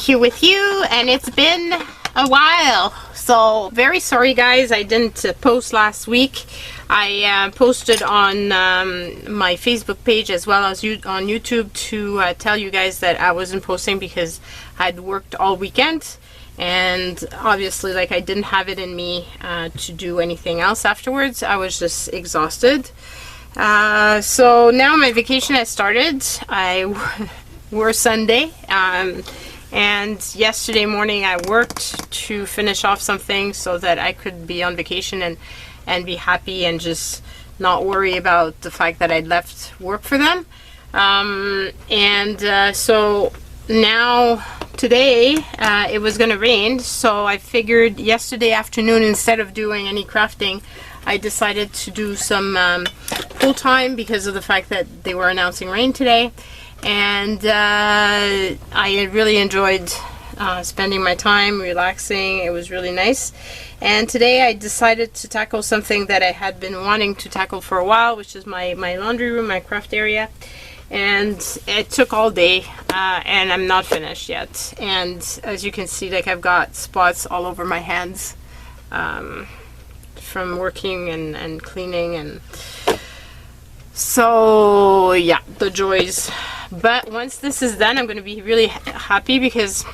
here with you, and it's been a while. So very sorry guys, I didn't post last week. I posted on my Facebook page as well as on YouTube to tell you guys that I wasn't posting because I'd worked all weekend, and obviously like I didn't have it in me to do anything else afterwards. I was just exhausted. So now my vacation has started. We're Sunday, and yesterday morning I worked to finish off something so that I could be on vacation and be happy and just not worry about the fact that I'd left work for them. So now today it was gonna rain, so I figured yesterday afternoon, instead of doing any crafting, I decided to do some full time because of the fact that they were announcing rain today. And I really enjoyed spending my time relaxing. It was really nice. And today I decided to tackle something that I had been wanting to tackle for a while, which is my laundry room, my craft area. And it took all day, and I'm not finished yet. And as you can see, like, I've got spots all over my hands from working and cleaning, and so yeah, the joys. But once this is done, I'm going to be really happy because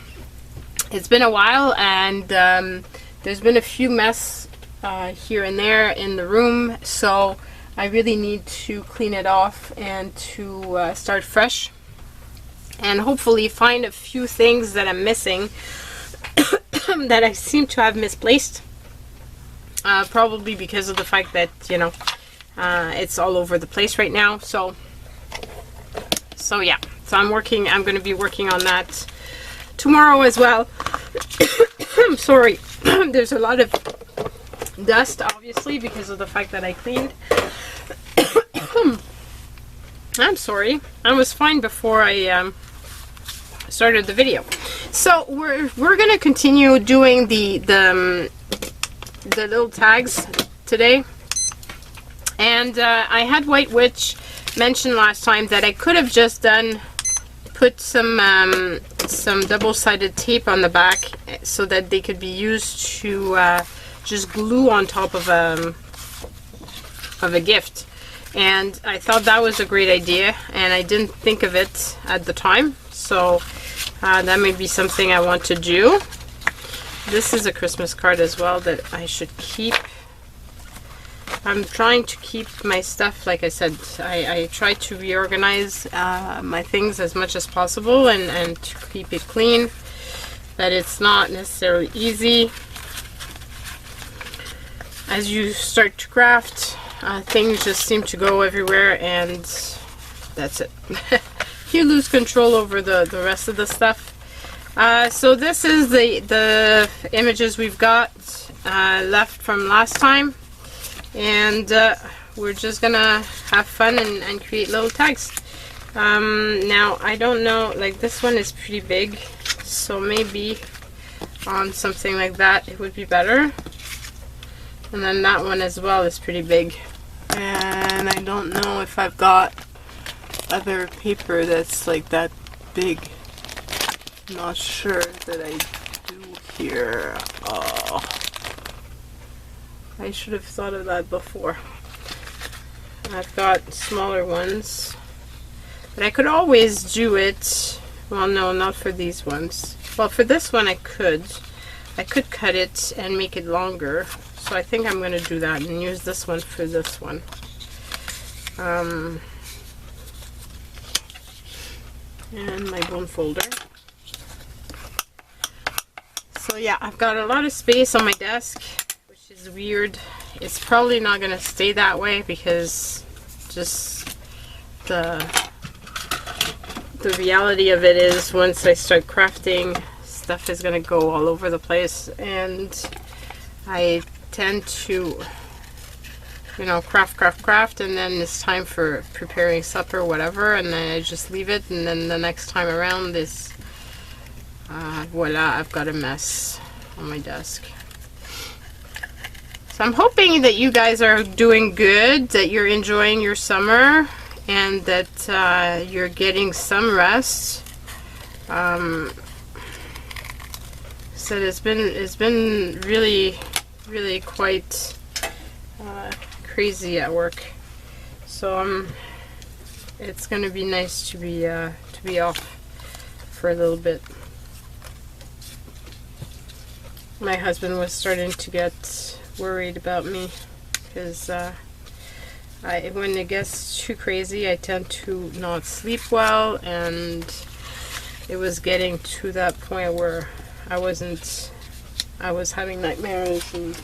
it's been a while, and there's been a few mess here and there in the room, so I really need to clean it off and to start fresh and hopefully find a few things that I'm missing that I seem to have misplaced, probably because of the fact that, you know, it's all over the place right now. So yeah, so I'm going to be working on that tomorrow as well. I'm sorry. There's a lot of dust, obviously, because of the fact that I cleaned. I'm sorry. I was fine before I started the video. So we're gonna continue doing the little tags today. And I had White Witch mention last time that I could have just put some double-sided tape on the back so that they could be used to just glue on top of a gift. And I thought that was a great idea, and I didn't think of it at the time, so that may be something I want to do. This is a Christmas card as well that I should keep. I'm trying to keep my stuff, like I said, I try to reorganize my things as much as possible and to keep it clean, but it's not necessarily easy. As you start to craft, things just seem to go everywhere, and that's it. You lose control over the rest of the stuff. So this is the images we've got left from last time. And we're just gonna have fun and create little tags. Now I don't know, like, this one is pretty big, so maybe on something like that it would be better. And then that one as well is pretty big, and I don't know if I've got other paper that's like that big. I'm not sure that I do here. Oh, I should have thought of that before. I've got smaller ones, but I could always do it. Well, no, not for these ones. Well, for this one I could cut it and make it longer, so I think I'm going to do that and use this one for this one. And my bone folder. So yeah, I've got a lot of space on my desk, which is weird. It's probably not going to stay that way because just the reality of it is once I start crafting, stuff is going to go all over the place, and I tend to, you know, craft, and then it's time for preparing supper or whatever, and then I just leave it, and then the next time around is voila, I've got a mess on my desk. So I'm hoping that you guys are doing good, that you're enjoying your summer, and that you're getting some rest. said, it's been really quite crazy at work. So it's gonna be nice to be off for a little bit. My husband was starting to get worried about me because when it gets too crazy, I tend to not sleep well, and it was getting to that point where I was having nightmares and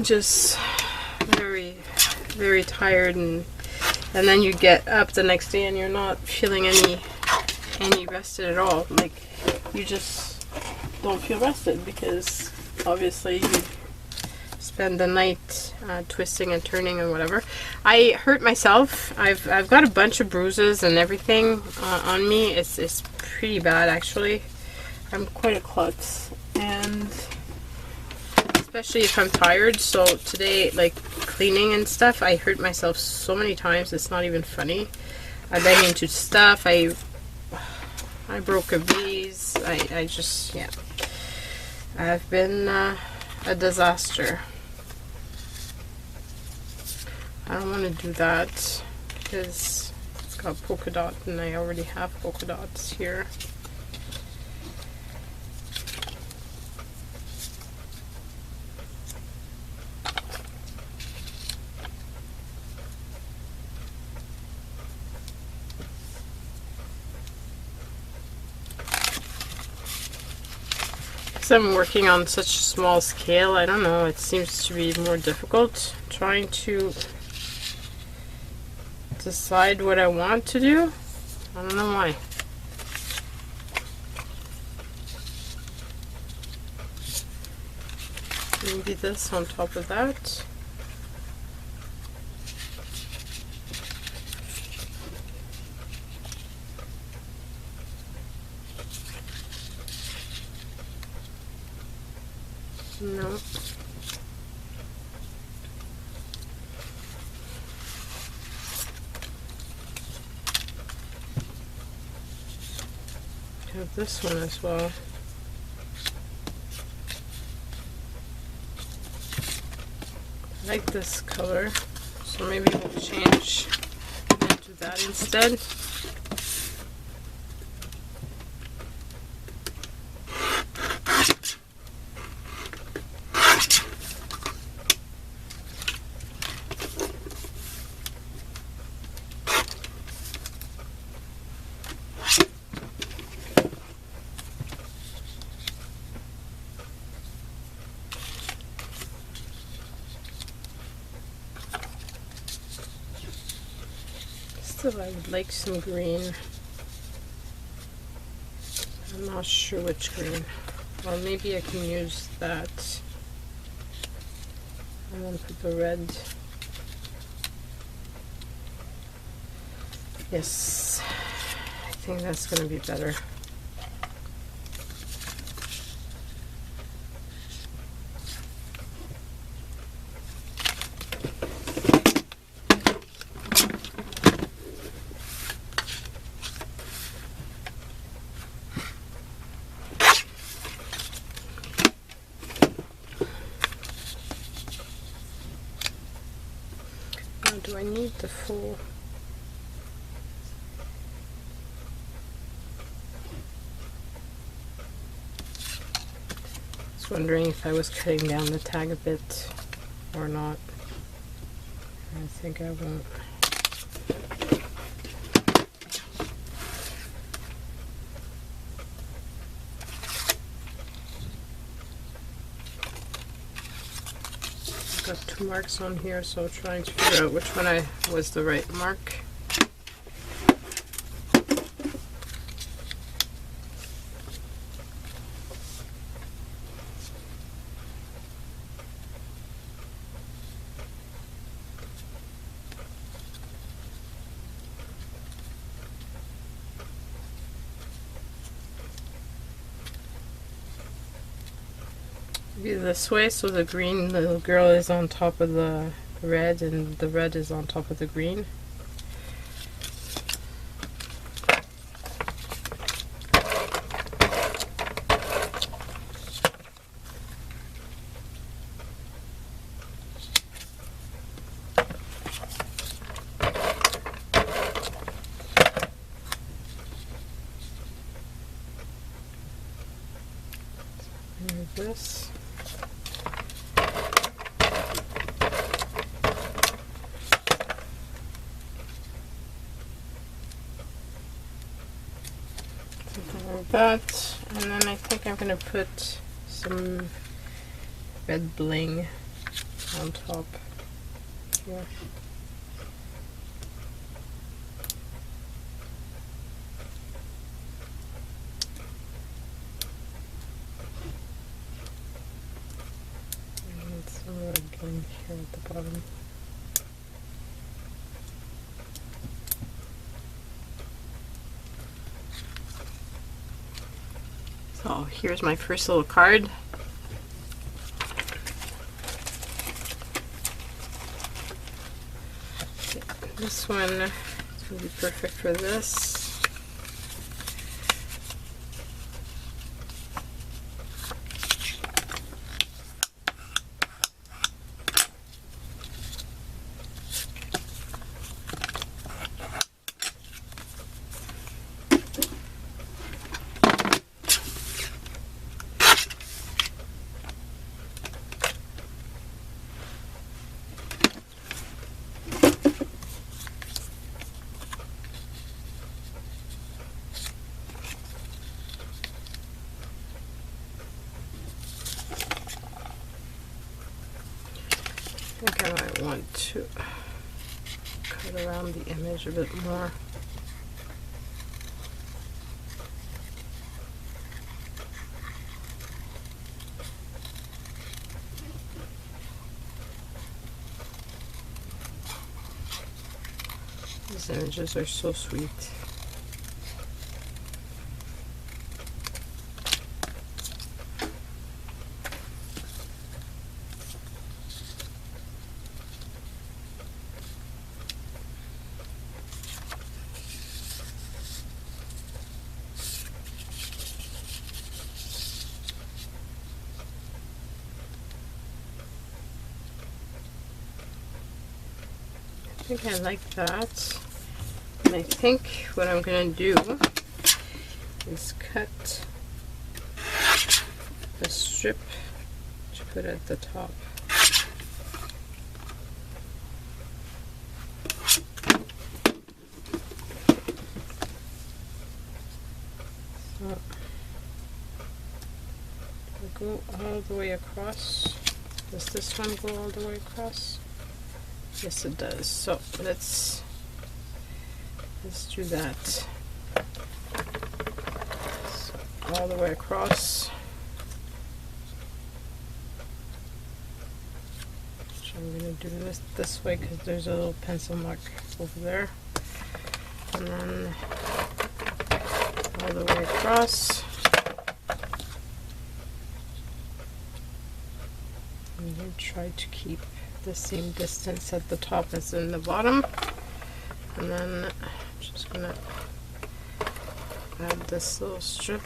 just very tired, and then you get up the next day and you're not feeling any rested at all. Like, you just don't feel rested because obviously you spend the night twisting and turning and whatever. I hurt myself. I've got a bunch of bruises and everything on me. It's pretty bad, actually. I'm quite a klutz, and especially if I'm tired. So today, like cleaning and stuff, I hurt myself so many times, it's not even funny. I bang into stuff. I broke a vase. I just, yeah. I've been a disaster. I don't want to do that because it's got polka dot and I already have polka dots here. I'm working on such a small scale, I don't know, it seems to be more difficult trying to decide what I want to do. I don't know why. Maybe this on top of that. No. Have this one as well. I like this color, so maybe we'll change and do that instead. Still, I would like some green. I'm not sure which green. Or maybe I can use that. I'm gonna put the red. Yes, I think that's gonna be better. Do I need the full? I was wondering if I was cutting down the tag a bit or not. I think I won't. Got two marks on here, so trying to figure out which one was the right mark. This way, so the green little girl is on top of the red and the red is on top of the green. Like this. Something like that. And then I think I'm going to put some red bling on top here. And some red bling here at the bottom. So here's my first little card. This one is going to be perfect for this. I think I might want to cut around the image a bit more. These images are so sweet. I think I like that. And I think what I'm going to do is cut a strip to put at the top. So go all the way across. Does this one go all the way across? Yes, it does. So let's do that. So, all the way across. Which I'm going to do this way because there's a little pencil mark over there. And then all the way across. And then try to keep the same distance at the top as in the bottom. And then I'm just gonna add this little strip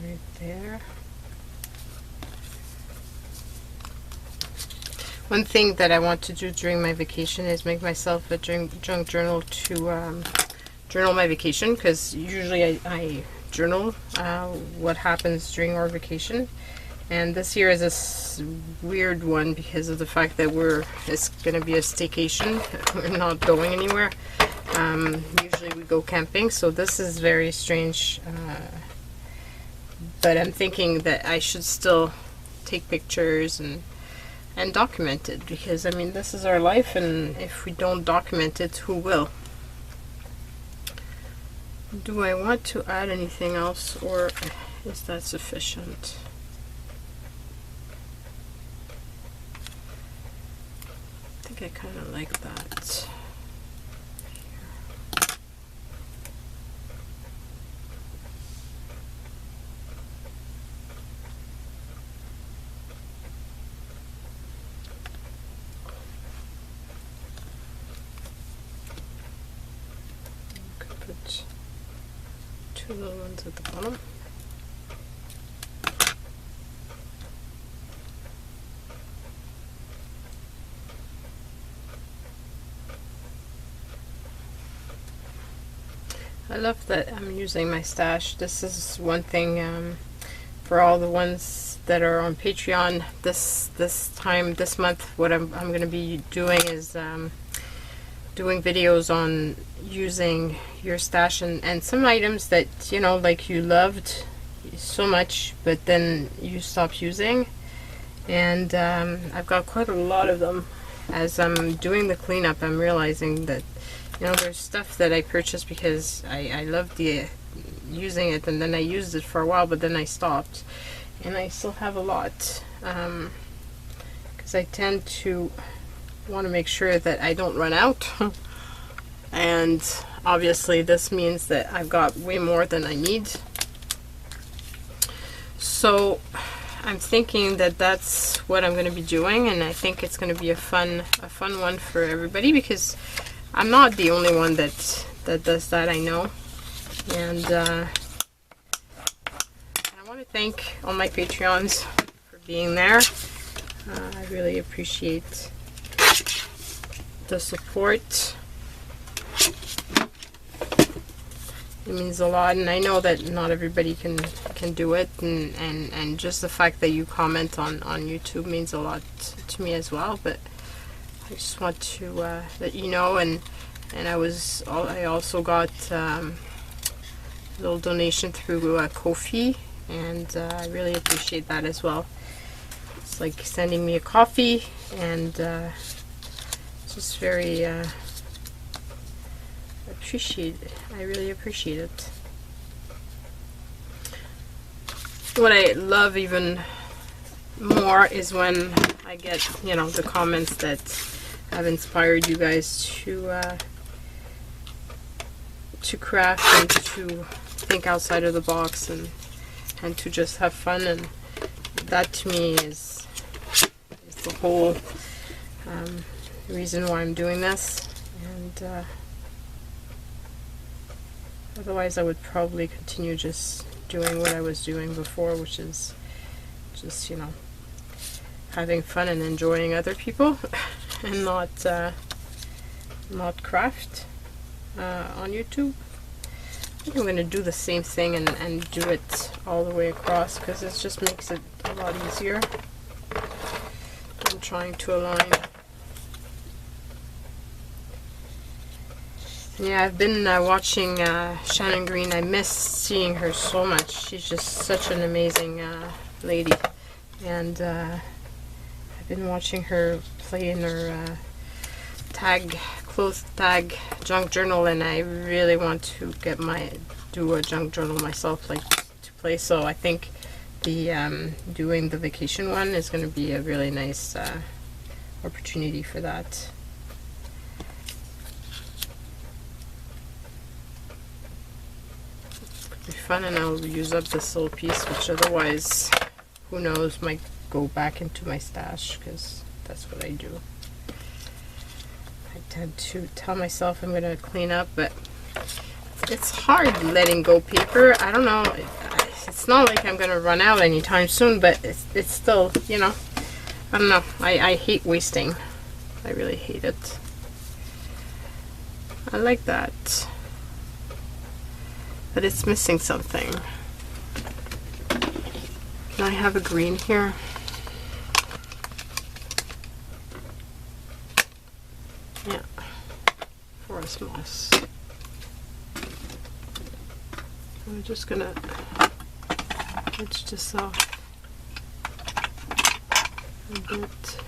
right there. One thing that I want to do during my vacation is make myself a junk journal to journal my vacation, because usually I journal what happens during our vacation. And this year is a weird one because of the fact that it's going to be a staycation. We're not going anywhere. Usually we go camping, so this is very strange. But I'm thinking that I should still take pictures and document it, because I mean, this is our life, and if we don't document it, who will? Do I want to add anything else, or is that sufficient? I think I kind of like that. Could put two little ones at the bottom. I love that I'm using my stash. This is one thing for all the ones that are on Patreon. This month, what I'm going to be doing is doing videos on using your stash and some items that, you know, like you loved so much, but then you stopped using. And I've got quite a lot of them. As I'm doing the cleanup, I'm realizing that, you know, there's stuff that I purchased because I loved using it, and then I used it for a while, but then I stopped. And I still have a lot, because I tend to want to make sure that I don't run out. And obviously this means that I've got way more than I need. So I'm thinking that that's what I'm going to be doing, and I think it's going to be a fun one for everybody, because I'm not the only one that does that, I know. And I want to thank all my Patreons for being there. I really appreciate the support. It means a lot, and I know that not everybody can do it, and just the fact that you comment on YouTube means a lot to me as well. But I just want to let you know, and I also got a little donation through Ko-fi, and I really appreciate that as well. It's like sending me a coffee, and it's just very appreciate it. I really appreciate it. What I love even more is when I get, you know, the comments that have inspired you guys to craft and to think outside of the box, and to just have fun. And that to me is the whole reason why I'm doing this. And otherwise I would probably continue just doing what I was doing before, which is just, you know, having fun and enjoying other people, and not craft on YouTube. I think I'm going to do the same thing and do it all the way across, because it just makes it a lot easier. I'm trying to align. Yeah, I've been watching Shannon Green. I miss seeing her so much. She's just such an amazing lady. And I've been watching her play in her clothes tag junk journal, and I really want to do a junk journal myself, like to play. So I think the doing the vacation one is going to be a really nice opportunity for that. Be fun, and I'll use up this little piece, which otherwise, who knows, might go back into my stash, because that's what I do. I tend to tell myself I'm going to clean up, but it's hard letting go paper. I don't know, it's not like I'm going to run out anytime soon, but it's still, you know, I don't know, I hate wasting. I really hate it. I like that, but it's missing something. Can I have a green here? Yeah, forest moss. I'm just gonna edge this off a bit.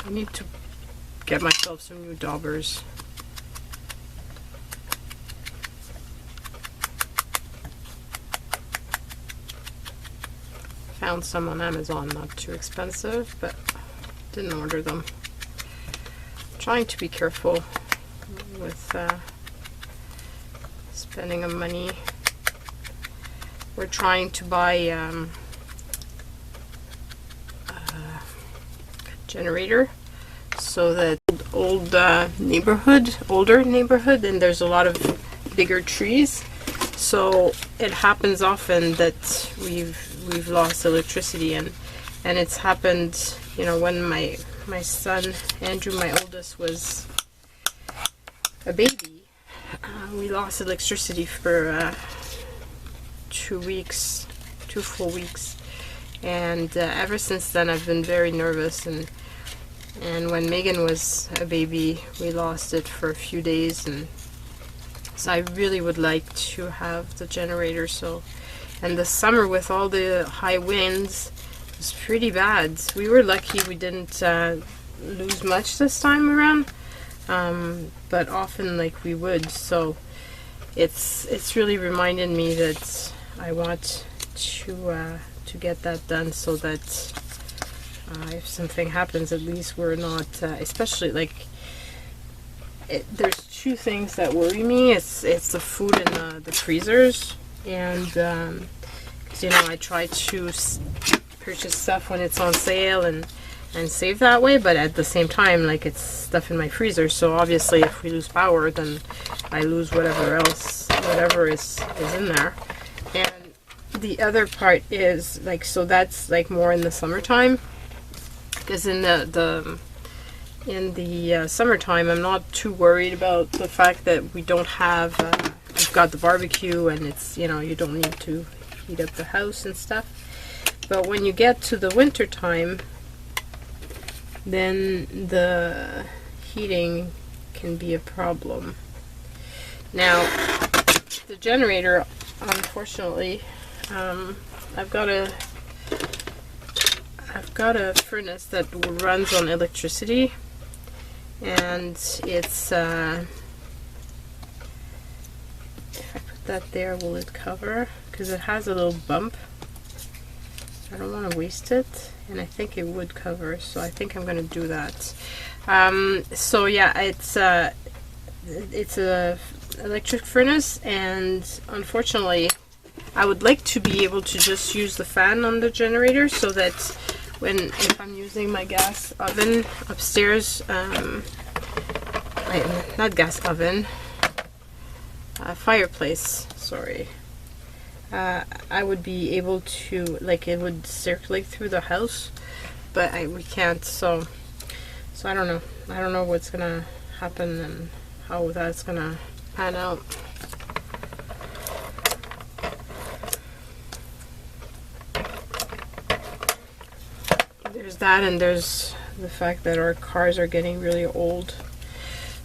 I need to get myself some new daubers. Found some on Amazon, not too expensive, but didn't order them. Trying to be careful with spending of money. We're trying to buy a generator, so that older neighborhood, and there's a lot of bigger trees, so it happens often that we've lost electricity, and it's happened, you know, when my my son Andrew, my oldest, was a baby, we lost electricity for 2 weeks, 2 full weeks, and ever since then I've been very nervous, and when Megan was a baby we lost it for a few days, and so I really would like to have the generator. So, and the summer with all the high winds was pretty bad. We were lucky we didn't lose much this time around, but often like we would. So it's really reminded me that I want to get that done, so that if something happens, at least we're not, especially like, there's two things that worry me. It's the food in the freezers, and 'cause, you know, I try to purchase stuff when it's on sale and save that way, but at the same time, like, it's stuff in my freezer, so obviously if we lose power, then I lose whatever is in there. And the other part is like, so that's like more in the summertime, because in the summertime I'm not too worried about the fact that we don't have we've got the barbecue, and it's, you know, you don't need to heat up the house and stuff. But when you get to the winter time, then the heating can be a problem. Now the generator, unfortunately, I've got a furnace that runs on electricity, and it's if I put that there, will it cover? Because it has a little bump. I don't want to waste it, and I think it would cover, so I think I'm going to do that. So yeah, it's a electric furnace, and unfortunately I would like to be able to just use the fan on the generator, so that if I'm using my gas oven upstairs, not gas oven, fireplace, sorry, I would be able to, like, it would circulate through the house, but we can't, so I don't know what's gonna happen and how that's gonna pan out. There's that, and there's the fact that our cars are getting really old,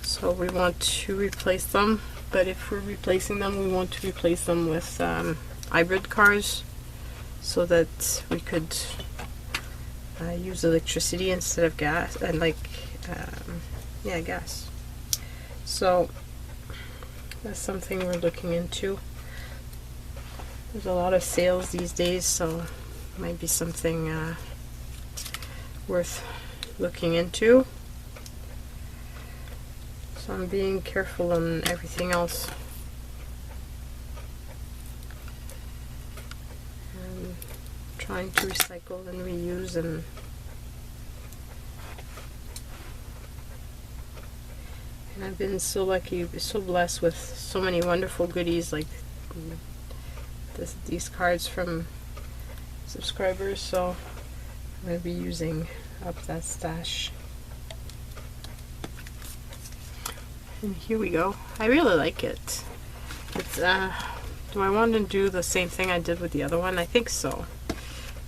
so we want to replace them. But if we're replacing them, we want to replace them with hybrid cars, so that we could use electricity instead of gas, and yeah, gas. So that's something we're looking into. There's a lot of sales these days, so it might be something worth looking into. So I'm being careful on everything else. And trying to recycle and reuse, and I've been so lucky, so blessed with so many wonderful goodies, like these cards from subscribers, so I'm going to be using up that stash. And here we go. I really like it. It's do I want to do the same thing I did with the other one? I think so. I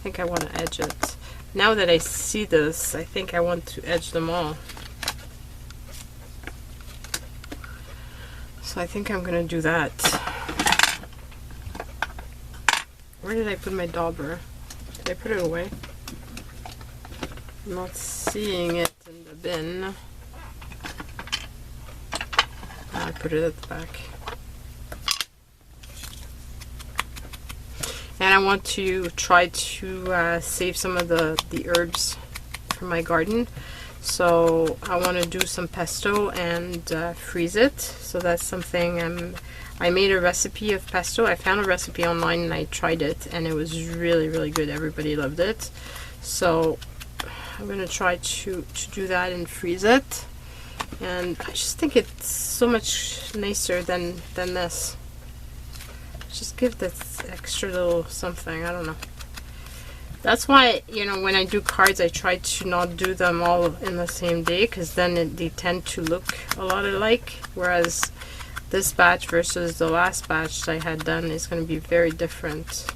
think I want to edge it. Now that I see this, I think I want to edge them all. So I think I'm going to do that. Where did I put my dauber? Did I put it away? I'm not seeing it in the bin. I put it at the back. And I want to try to save some of the herbs from my garden. So I want to do some pesto and freeze it. So that's something I made a recipe of pesto. I found a recipe online and I tried it, and it was really, really good. Everybody loved it. So I'm going to try to do that and freeze it. And I just think it's so much nicer than this. Just give this extra little something, I don't know. That's why, you know, when I do cards, I try to not do them all in the same day, because then they tend to look a lot alike, whereas this batch versus the last batch I had done is going to be very different.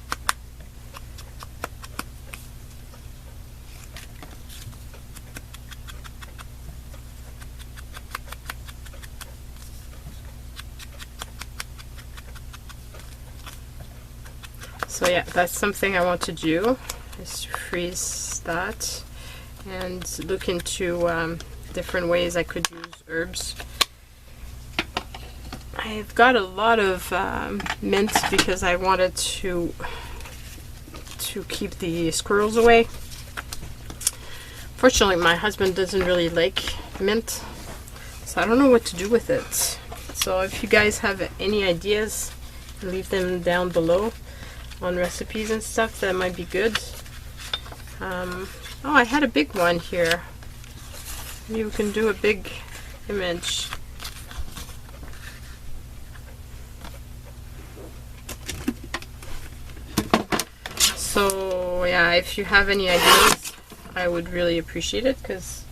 So yeah, that's something I want to do, is to freeze that and look into different ways I could use herbs. I've got a lot of mint because I wanted to keep the squirrels away. Fortunately, my husband doesn't really like mint, so I don't know what to do with it. So if you guys have any ideas, leave them down below on recipes and stuff. That might be good. Oh, I had a big one here. Maybe we can do a big image. So yeah, if you have any ideas, I would really appreciate it, because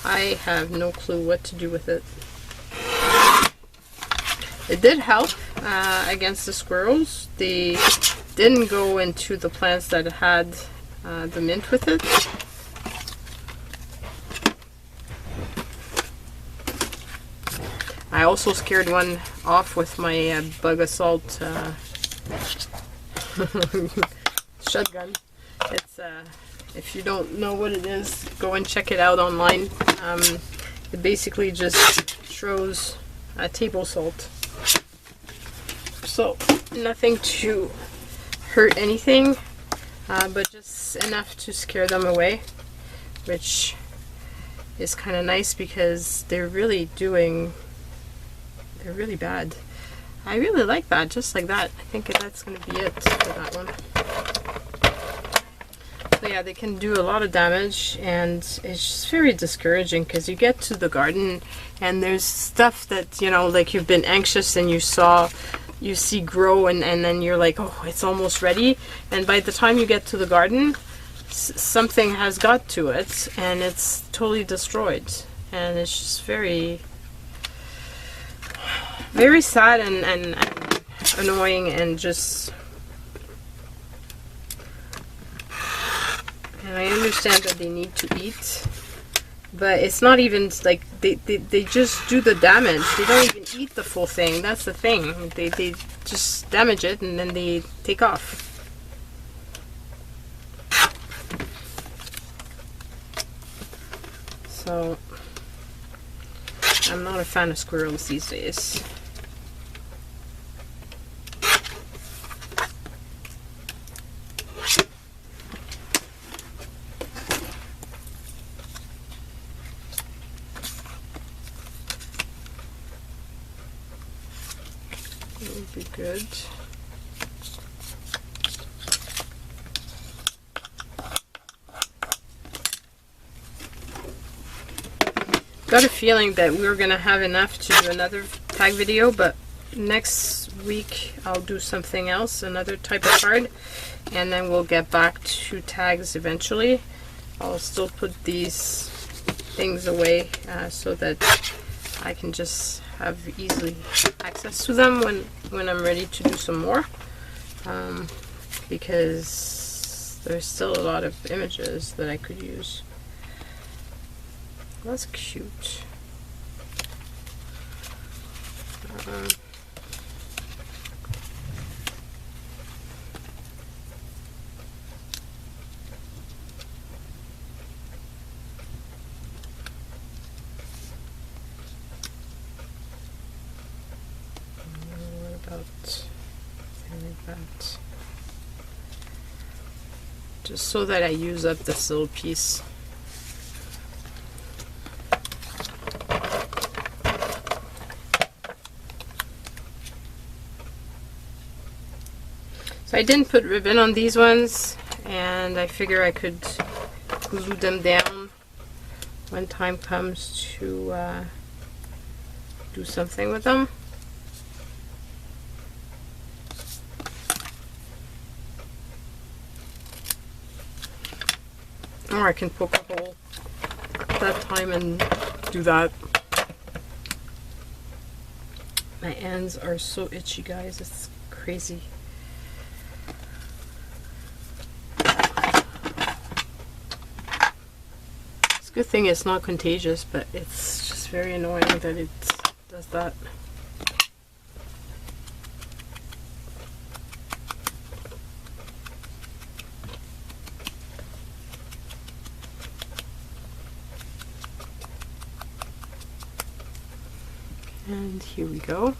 I have no clue what to do with it. It did help against the squirrels. They didn't go into the plants that had the mint with it. I also scared one off with my bug assault shotgun. It's if you don't know what it is, go and check it out online. It basically just throws table salt, so nothing to hurt anything, but just enough to scare them away, which is kind of nice because they're really bad. I really like that, just like that. I think that's going to be it for that one. So yeah, they can do a lot of damage, and it's just very discouraging because you get to the garden and there's stuff that, you know, like you've been anxious and you see grow, and then you're like, oh, it's almost ready, and by the time you get to the garden, something has got to it and it's totally destroyed, and it's just very, very sad and annoying, and just, and I understand that they need to eat, but it's not even like they just do the damage. They don't even eat the full thing. That's the thing. They just damage it and then they take off. So I'm not a fan of squirrels these days. Would be good. Got a feeling that we're gonna have enough to do another tag video, but next week I'll do something else, another type of card, and then we'll get back to tags eventually. I'll still put these things away so that I can just have easily access to them when I'm ready to do some more, because there's still a lot of images that I could use. That's cute. That. Just so that I use up this little piece. So I didn't put ribbon on these ones, and I figure I could glue them down when time comes to do something with them. Or I can poke a hole at that time and do that. My hands are so itchy, guys. It's crazy. It's a good thing it's not contagious, but it's just very annoying that it does that. And here we go.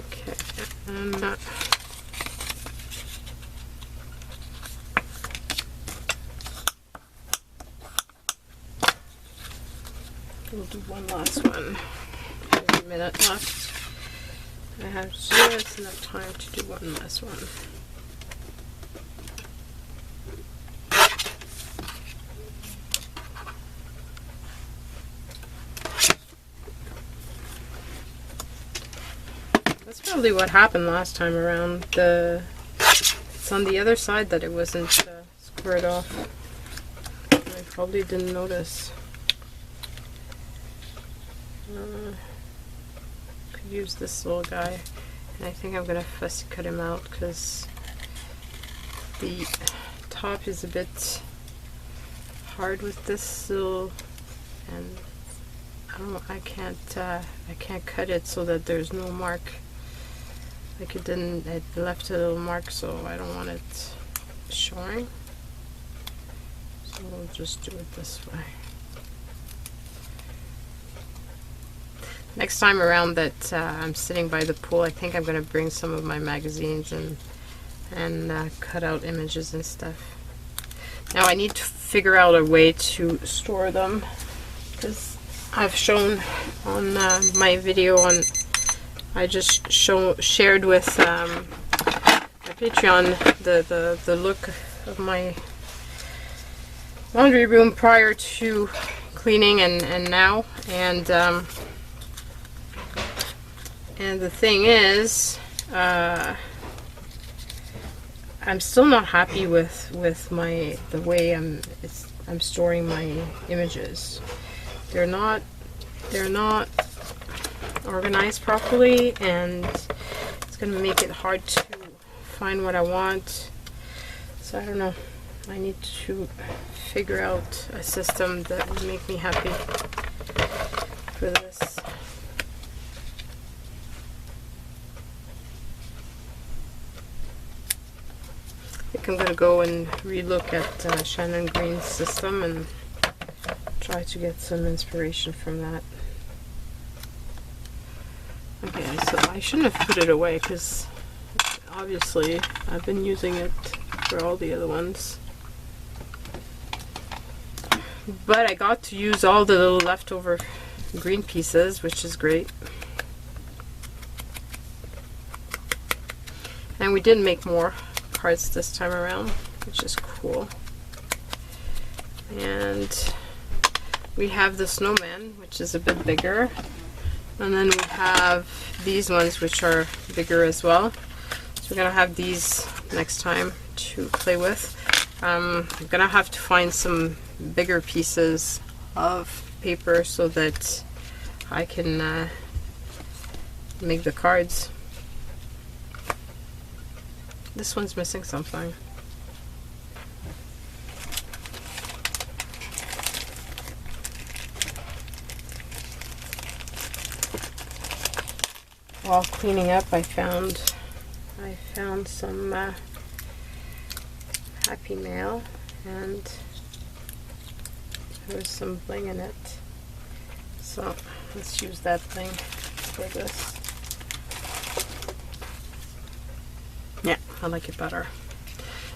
Okay, and we'll do one last one. There's a minute left. I have just enough time to do one last one. That's probably what happened last time around. It's on the other side that it wasn't squared off. I probably didn't notice. Could use this little guy, and I think I'm gonna fussy cut him out because the top is a bit hard with this little, and I don't know, I can't cut it so that there's no mark. Like it left a little mark, so I don't want it showing. So we'll just do it this way. Next time around that I'm sitting by the pool, I think I'm going to bring some of my magazines and cut out images and stuff. Now I need to figure out a way to store them, because I've shown on my video on, I just shared with my Patreon the look of my laundry room prior to cleaning and now, and the thing is, I'm still not happy with the way I'm storing my images. They're not organized properly, and it's gonna make it hard to find what I want. So I don't know. I need to figure out a system that would make me happy for this. I think I'm going to go and relook at Shannon Green's system and try to get some inspiration from that. Okay, so I shouldn't have put it away because obviously I've been using it for all the other ones. But I got to use all the little leftover green pieces, which is great. And we did make more cards this time around, which is cool. And we have the snowman, which is a bit bigger. And then we have these ones, which are bigger as well. So we're going to have these next time to play with. I'm going to have to find some bigger pieces of paper so that I can make the cards. This one's missing something. While cleaning up, I found some Happy Mail, and there's some bling in it. So let's use that thing for this. Yeah, I like it better.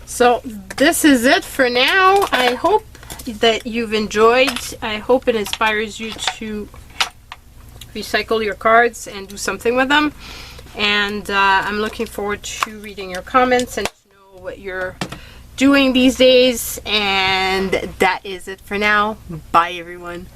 So this is it for now. I hope that you've enjoyed. I hope it inspires you to recycle your cards and do something with them. And I'm looking forward to reading your comments and to know what you're doing these days. And that is it for now. Bye, everyone.